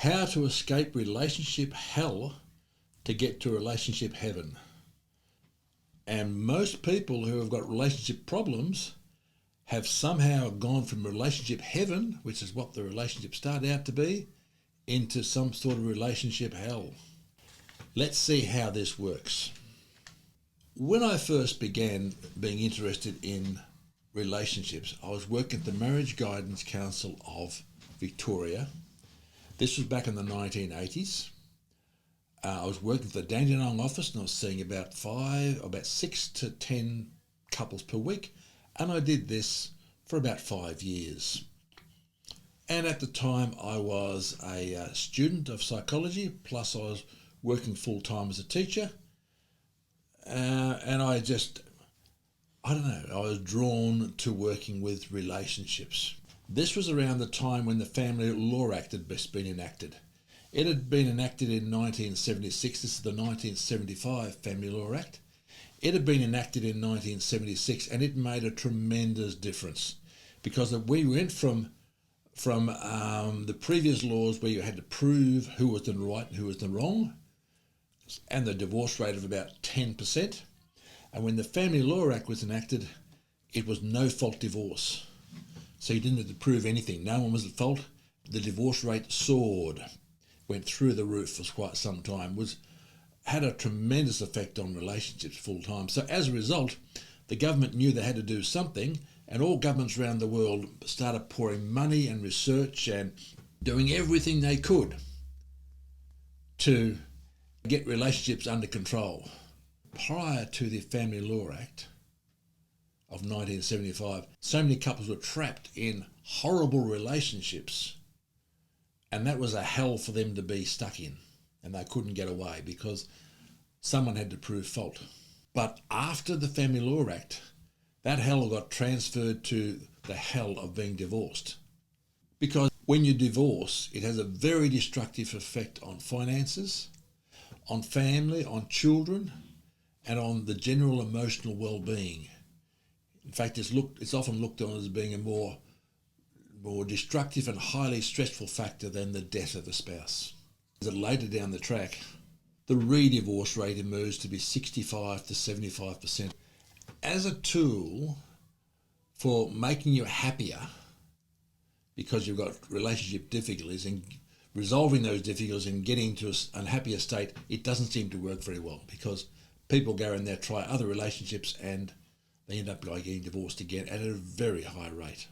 How to escape relationship hell to get to relationship heaven. And most people who have got relationship problems have somehow gone from relationship heaven, which is what the relationship started out to be, into some sort of relationship hell. Let's see how this works. When I first began being interested in relationships, I was working at the Marriage Guidance Council of Victoria. This was back in the 1980s. I was working for the Dandenong office and I was seeing about 6 to 10 couples per week. And I did this for about 5 years. And at the time I was a student of psychology, plus I was working full-time as a teacher. And I was drawn to working with relationships. This was around the time when the Family Law Act had been enacted. It had been enacted in 1976. This is the 1975 Family Law Act. It had been enacted in 1976 and it made a tremendous difference because we went from the previous laws where you had to prove who was in the right and who was in the wrong, and the divorce rate of about 10%. And when the Family Law Act was enacted, it was no-fault divorce. So you didn't have to prove anything. No one was at fault. The divorce rate soared, went through the roof for quite some time, had a tremendous effect on relationships full time. So as a result, the government knew they had to do something, and all governments around the world started pouring money and research and doing everything they could to get relationships under control. Prior to the Family Law Act of 1975, so many couples were trapped in horrible relationships, and that was a hell for them to be stuck in, and they couldn't get away because someone had to prove fault. But after the Family Law Act, that hell got transferred to the hell of being divorced. Because when you divorce, it has a very destructive effect on finances, on family, on children, and on the general emotional well-being. In fact, it's often looked on as being a more destructive and highly stressful factor than the death of a spouse. Later down the track, the re-divorce rate emerged to be 65 to 75%. As a tool for making you happier because you've got relationship difficulties and resolving those difficulties and getting to a happier state, it doesn't seem to work very well because people go in there, try other relationships, and they end up getting divorced again at a very high rate.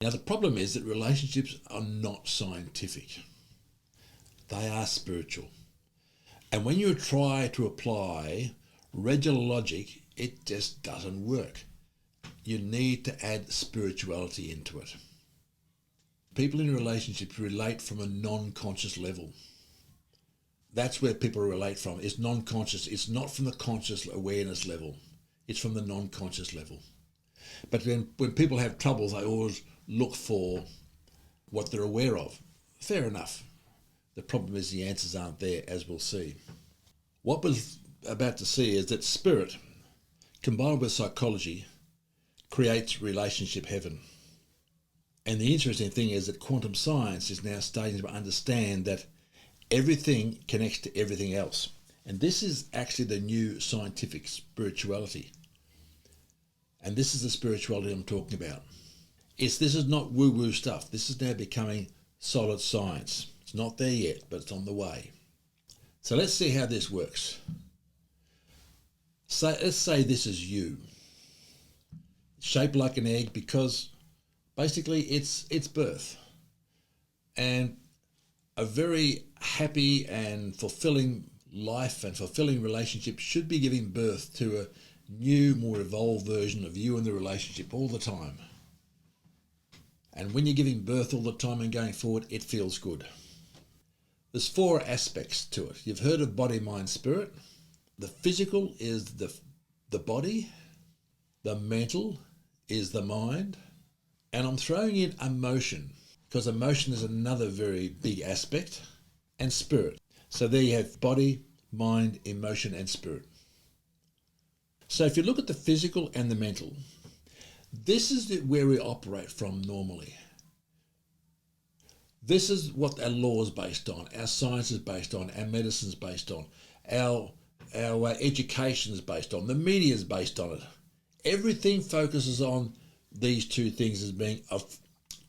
Now, the problem is that relationships are not scientific. They are spiritual. And when you try to apply regular logic, it just doesn't work. You need to add spirituality into it. People in relationships relate from a non-conscious level. That's where people relate from. It's non-conscious. It's not from the conscious awareness level. It's from the non-conscious level. But when people have troubles, they always look for what they're aware of. Fair enough. The problem is the answers aren't there, as we'll see. What we're about to see is that spirit, combined with psychology, creates relationship heaven. And the interesting thing is that quantum science is now starting to understand that everything connects to everything else. And this is actually the new scientific spirituality. And this is the spirituality I'm talking about. This is not woo-woo stuff. This is now becoming solid science. It's not there yet, but it's on the way. So let's see how this works. So let's say this is you. Shaped like an egg because basically it's birth. And a very happy and fulfilling life and fulfilling relationship should be giving birth to a new, more evolved version of you and the relationship all the time. And when you're giving birth all the time and going forward, it feels good. There's 4 aspects to it. You've heard of body, mind, spirit. The physical is the body. The mental is the mind. And I'm throwing in emotion because emotion is another very big aspect, and spirit. So there you have body, mind, emotion, and spirit. So if you look at the physical and the mental, this is where we operate from normally. This is what our law is based on, our science is based on, our medicine is based on, our education is based on, the media is based on it. Everything focuses on these two things as being of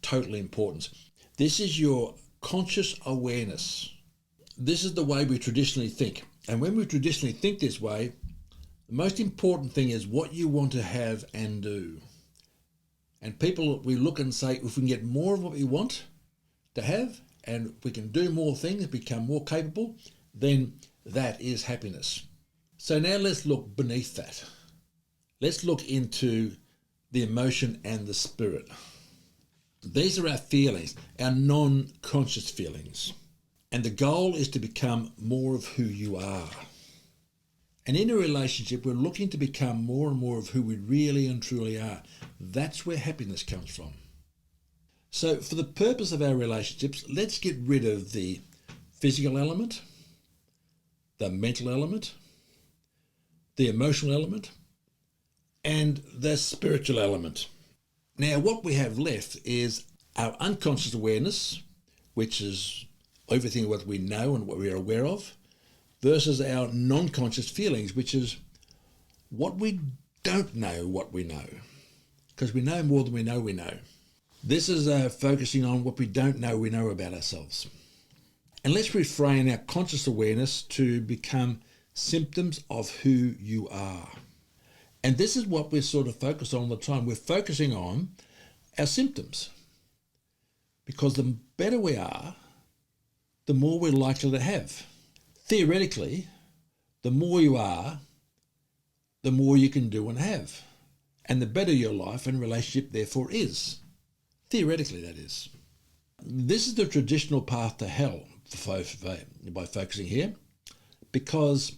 total importance. This is your conscious awareness. This is the way we traditionally think. And when we traditionally think this way, the most important thing is what you want to have and do. And people, we look and say, if we can get more of what we want to have, and we can do more things, become more capable, then that is happiness. So now let's look beneath that. Let's look into the emotion and the spirit. These are our feelings, our non-conscious feelings. And the goal is to become more of who you are. And in a relationship, we're looking to become more and more of who we really and truly are. That's where happiness comes from. So for the purpose of our relationships, let's get rid of the physical element, the mental element, the emotional element, and the spiritual element. Now, what we have left is our unconscious awareness, which is everything what we know and what we are aware of, versus our non-conscious feelings, which is what we don't know what we know, because we know more than we know we know. This is focusing on what we don't know we know about ourselves. And let's refrain our conscious awareness to become symptoms of who you are. And this is what we're sort of focused on all the time. We're focusing on our symptoms. Because the better we are, the more we're likely to have. Theoretically, the more you are, the more you can do and have. And the better your life and relationship therefore is. Theoretically, that is. This is the traditional path to hell by focusing here, because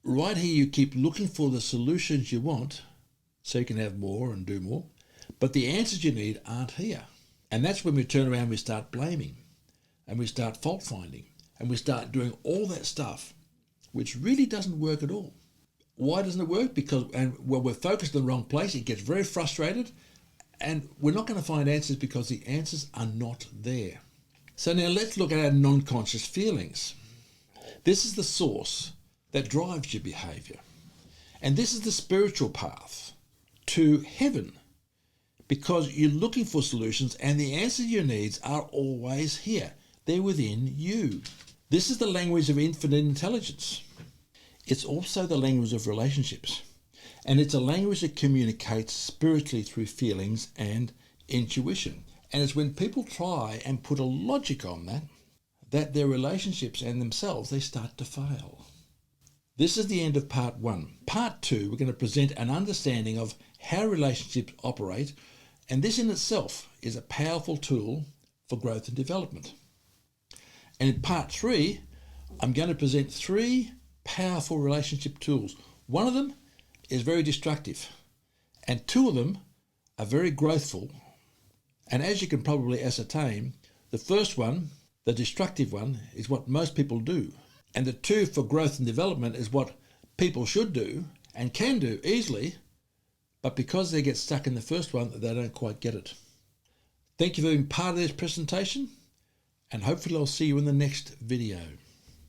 right here you keep looking for the solutions you want so you can have more and do more, but the answers you need aren't here. And that's when we turn around and we start blaming and we start fault finding and we start doing all that stuff which really doesn't work at all. Why doesn't it work? Because when we're focused in the wrong place, it gets very frustrated and we're not going to find answers because the answers are not there. So now let's look at our non-conscious feelings. This is the source that drives your behaviour. And this is the spiritual path to heaven, because you're looking for solutions and the answers to your needs are always here. They're within you. This is the language of infinite intelligence. It's also the language of relationships. And it's a language that communicates spiritually through feelings and intuition. And it's when people try and put a logic on that their relationships and themselves, they start to fail. This is the end of part 1. Part 2, we're going to present an understanding of how relationships operate, and this in itself is a powerful tool for growth and development. And in part 3, I'm going to present 3 powerful relationship tools. One of them is very destructive, and 2 of them are very growthful. And as you can probably ascertain, the first one, the destructive one, is what most people do. And the 2 for growth and development is what people should do and can do easily, but because they get stuck in the first one, they don't quite get it. Thank you for being part of this presentation, and hopefully I'll see you in the next video.